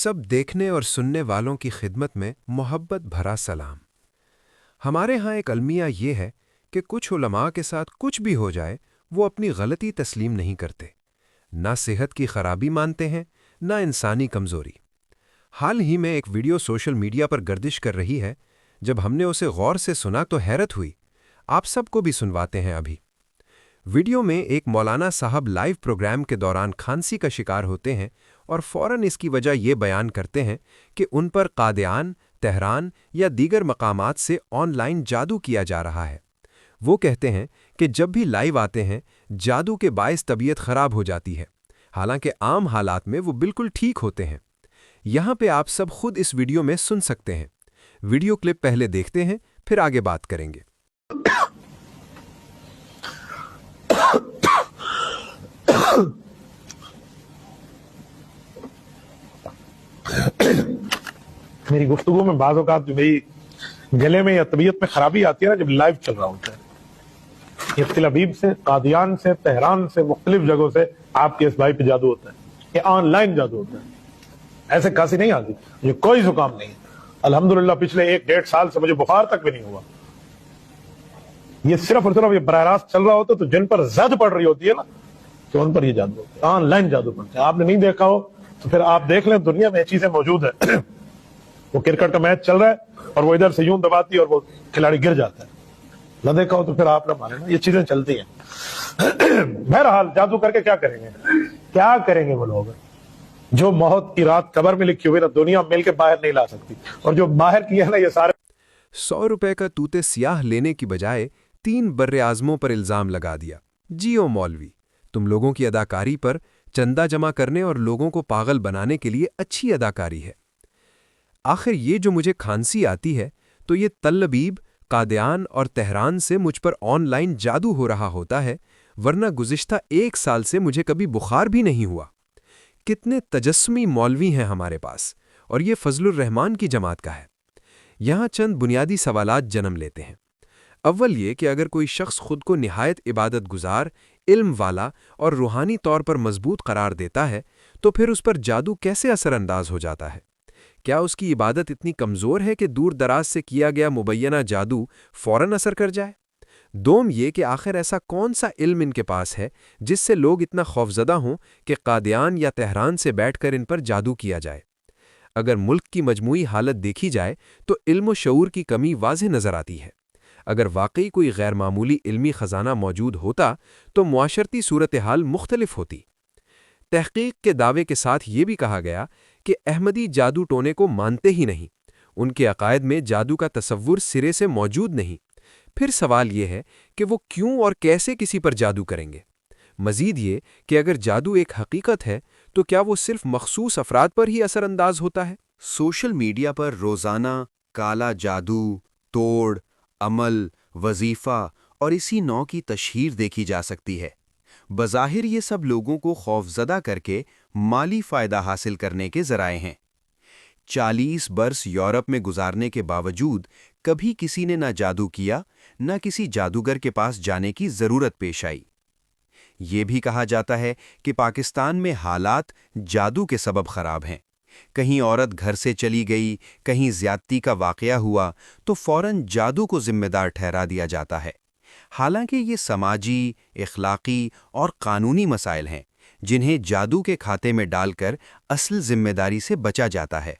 सब देखने और सुनने वालों की खिदमत में मोहब्बत भरा सलाम। हमारे यहाँ एक अलमिया ये है कि कुछ उलमा के साथ कुछ भी हो जाए वो अपनी गलती तस्लीम नहीं करते, ना सेहत की खराबी मानते हैं, ना इंसानी कमज़ोरी। हाल ही में एक वीडियो सोशल मीडिया पर गर्दिश कर रही है। जब हमने उसे गौर से सुना तो हैरत हुई। आप सबको भी सुनवाते हैं अभी। वीडियो में एक मौलाना साहब लाइव प्रोग्राम के दौरान खांसी का शिकार होते हैं और फौरन इसकी वजह ये बयान करते हैं कि उन पर कादियान, तेहरान या दीगर मकामात से ऑनलाइन जादू किया जा रहा है। वो कहते हैं कि जब भी लाइव आते हैं जादू के बायस तबीयत खराब हो जाती है, हालांकि आम हालात में वो बिल्कुल ठीक होते हैं। यहाँ पे आप सब खुद इस वीडियो में सुन सकते हैं। वीडियो क्लिप पहले देखते हैं, फिर आगे बात करेंगे। मेरी गुफ्तगू में बाज़ औक़ात जो मेरी गले में या तबीयत में खराबी आती है ना, जब लाइव चल रहा होता है, ये तिल अबीब से, कादियान से, तेहरान से, मुख्तलिफ जगहों से आपके इस भाई पे जादू होता है। ये ऑनलाइन जादू होता है। ऐसे खांसी नहीं आती, ये कोई जुकाम नहीं। अल्हम्दुलिल्लाह पिछले 1-1.5 साल से मुझे बुखार तक भी नहीं हुआ। ये सिर्फ और सिर्फ ये बराह रास्त चल रहा होता तो जिन पर जद पड़ रही होती है ना, तो उन पर ये जादू होता है। ऑनलाइन जादू पड़ता है। आपने नहीं देखा हो तो फिर आप देख लें, दुनिया में ये चीजें मौजूद है। वो क्रिकेट का मैच चल रहा है और वो इधर से यूं दबाती है और वो खिलाड़ी गिर जाता है। न देखा हो तो फिर आप ना माने ना, ये चीजें चलती हैं। बहरहाल जादू करके क्या करेंगे, क्या करेंगे वो लोग? जो मौत की रात कब्र में लिखी हुई ना, दुनिया मिलकर बाहर नहीं ला सकती। और जो बाहर की है ना, ये सारे 100 रुपए का तूते सियाह लेने की बजाय 3 बर्रे आज़मों पर इल्ज़ाम लगा दिया। जियो मौलवी, तुम लोगों की अदाकारी पर चंदा जमा करने और लोगों को पागल बनाने के लिए अच्छी अदाकारी है। आखिर ये जो मुझे खांसी आती है तो ये तल्लबीब, कादियान और तेहरान से मुझ पर ऑनलाइन जादू हो रहा होता है, वरना गुज़िश्ता 1 साल से मुझे कभी बुखार भी नहीं हुआ। कितने तजस्मी मौलवी हैं हमारे पास, और ये फजलुर रहमान की जमात का है। यहाँ चंद बुनियादी सवालात जन्म लेते हैं। अव्वल ये कि अगर कोई शख्स खुद को निहायत इबादत गुजार, इल्म वाला और रूहानी तौर पर मजबूत करार देता है, तो फिर उस पर जादू कैसे असरअंदाज हो जाता है? क्या उसकी इबादत इतनी कमज़ोर है कि दूर दराज से किया गया मुबैयना जादू फ़ौरन असर कर जाए? दोम ये कि आखिर ऐसा कौन सा इल्म इनके पास है जिससे लोग इतना खौफजदा हों कि कादियान या तेहरान से बैठकर इन पर जादू किया जाए? अगर मुल्क की मजमूई हालत देखी जाए तो इल्म व शऊर की कमी वाज़ेह नज़र आती है। अगर वाकई कोई गैर मामूली इल्मी ख़जाना मौजूद होता तो मुआशरती सूरत हाल मुख्तलिफ होती। तहकीक के दावे के साथ ये भी कहा गया कि अहमदी जादू टोने को मानते ही नहीं, उनके अकायद में जादू का तसव्वुर सिरे से मौजूद नहीं। फिर सवाल ये है कि वो क्यों और कैसे किसी पर जादू करेंगे? मजीद ये कि अगर जादू एक हकीकत है तो क्या वो सिर्फ मखसूस अफराद पर ही असरअंदाज होता है? सोशल मीडिया पर रोज़ाना काला जादू, तोड़, अमल, वजीफ़ा और इसी नौ की तशहीर देखी जा सकती है। बज़ाहिर ये सब लोगों को खौफज़दा करके माली फ़ायदा हासिल करने के ज़राए हैं। 40 बरस यूरोप में गुजारने के बावजूद कभी किसी ने ना जादू किया, ना किसी जादूगर के पास जाने की ज़रूरत पेश आई। ये भी कहा जाता है कि पाकिस्तान में हालात जादू के सबब ख़राब हैं। कहीं औरत घर से चली गई, कहीं ज़्यादती का वाक़या हुआ तो फ़ौरन जादू को ज़िम्मेदार ठहरा दिया जाता है। हालांकि ये समाजी, इखलाकी और कानूनी मसाइल हैं जिन्हें जादू के खाते में डालकर असल जिम्मेदारी से बचा जाता है।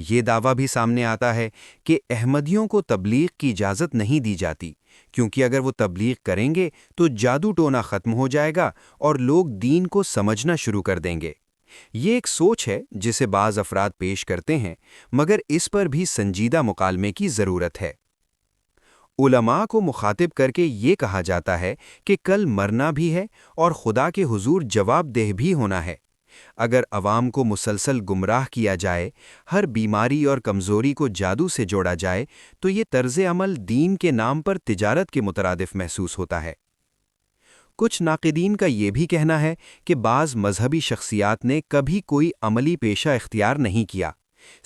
ये दावा भी सामने आता है कि अहमदियों को तबलीग की इजाज़त नहीं दी जाती, क्योंकि अगर वो तबलीग करेंगे तो जादू टोना ख़त्म हो जाएगा और लोग दीन को समझना शुरू कर देंगे। ये एक सोच है जिसे बाज़ अफराद पेश करते हैं, मगर इस पर भी संजीदा मुकालमे की ज़रूरत है। उलमा को मुखातिब करके ये कहा जाता है कि कल मरना भी है और खुदा के हुजूर जवाबदेह भी होना है। अगर अवाम को मुसलसल गुमराह किया जाए, हर बीमारी और कमज़ोरी को जादू से जोड़ा जाए, तो ये तर्ज़ अमल दीन के नाम पर तिजारत के मुतरादिफ महसूस होता है। कुछ नाक़िदीन का ये भी कहना है कि बाज़ मजहबी शख्सियात ने कभी कोई अमली पेशा इख्तियार नहीं किया,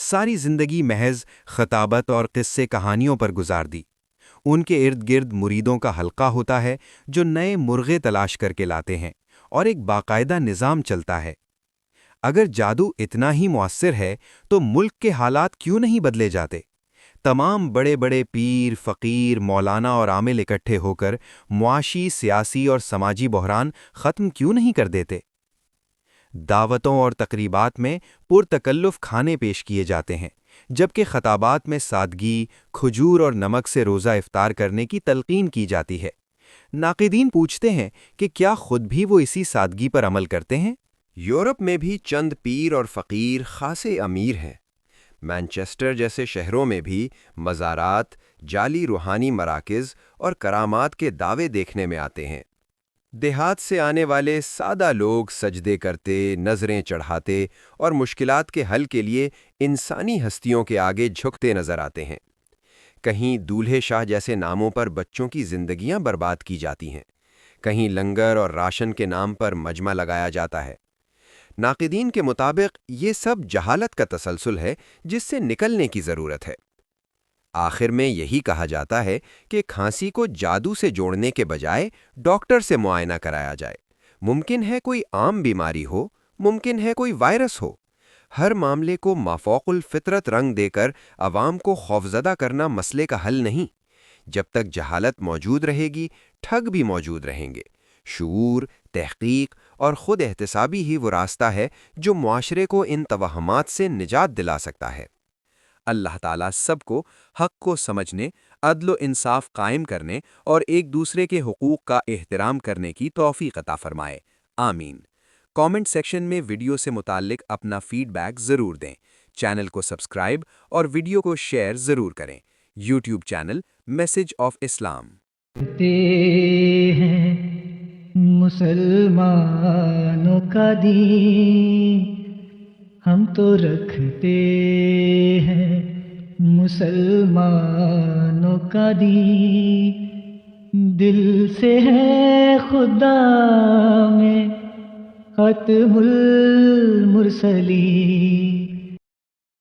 सारी ज़िंदगी महज ख़ताबत और क़िस्से कहानियों पर गुजार दी। उनके इर्द गिर्द मुरीदों का हल्का होता है जो नए मुर्गे तलाश करके लाते हैं और एक बाकायदा निज़ाम चलता है। اگر جادو اتنا ہی مؤثر ہے تو ملک کے حالات کیوں نہیں بدلے جاتے؟ تمام بڑے بڑے پیر، فقیر، مولانا اور عامل اکٹھے ہو کر معاشی، سیاسی اور سماجی بحران ختم کیوں نہیں کر دیتے؟ دعوتوں اور تقریبات میں پرتکلف کھانے پیش کیے جاتے ہیں، جبکہ خطابات میں سادگی، کھجور اور نمک سے روزہ افطار کرنے کی تلقین کی جاتی ہے۔ ناقدین پوچھتے ہیں کہ کیا خود بھی وہ اسی سادگی پر عمل کرتے ہیں؟ یورپ میں بھی چند پیر اور فقیر خاصے امیر ہیں۔ مانچسٹر جیسے شہروں میں بھی مزارات، جعلی روحانی مراکز اور کرامات کے دعوے دیکھنے میں آتے ہیں۔ دیہات سے آنے والے سادہ لوگ سجدے کرتے، نظریں چڑھاتے اور مشکلات کے حل کے لیے انسانی ہستیوں کے آگے جھکتے نظر آتے ہیں۔ کہیں دولہے شاہ جیسے ناموں پر بچوں کی زندگیاں برباد کی جاتی ہیں، کہیں لنگر اور راشن کے نام پر مجمع لگایا جاتا ہے۔ ناقدین کے مطابق یہ سب جہالت کا تسلسل ہے جس سے نکلنے کی ضرورت ہے۔ آخر میں یہی کہا جاتا ہے کہ کھانسی کو جادو سے جوڑنے کے بجائے ڈاکٹر سے معائنہ کرایا جائے۔ ممکن ہے کوئی عام بیماری ہو، ممکن ہے کوئی وائرس ہو۔ ہر معاملے کو مافوق الفطرت رنگ دے کر عوام کو خوفزدہ کرنا مسئلے کا حل نہیں۔ جب تک جہالت موجود رہے گی، ٹھگ بھی موجود رہیں گے۔ شعور، تحقیق اور خود احتسابی ہی وہ راستہ ہے جو معاشرے کو ان توہمات سے نجات دلا سکتا ہے۔ اللہ تعالیٰ سب کو حق کو سمجھنے، عدل و انصاف قائم کرنے اور ایک دوسرے کے حقوق کا احترام کرنے کی توفیق عطا فرمائے۔ آمین۔ کامنٹ سیکشن میں ویڈیو سے متعلق اپنا فیڈ بیک ضرور دیں۔ چینل کو سبسکرائب اور ویڈیو کو شیئر ضرور کریں۔ یوٹیوب چینل میسج آف اسلام۔ مسلمانوں کا دین ہم تو رکھتے ہیں، مسلمانوں کا دین دل سے ہے خدا میں ختم المرسلین۔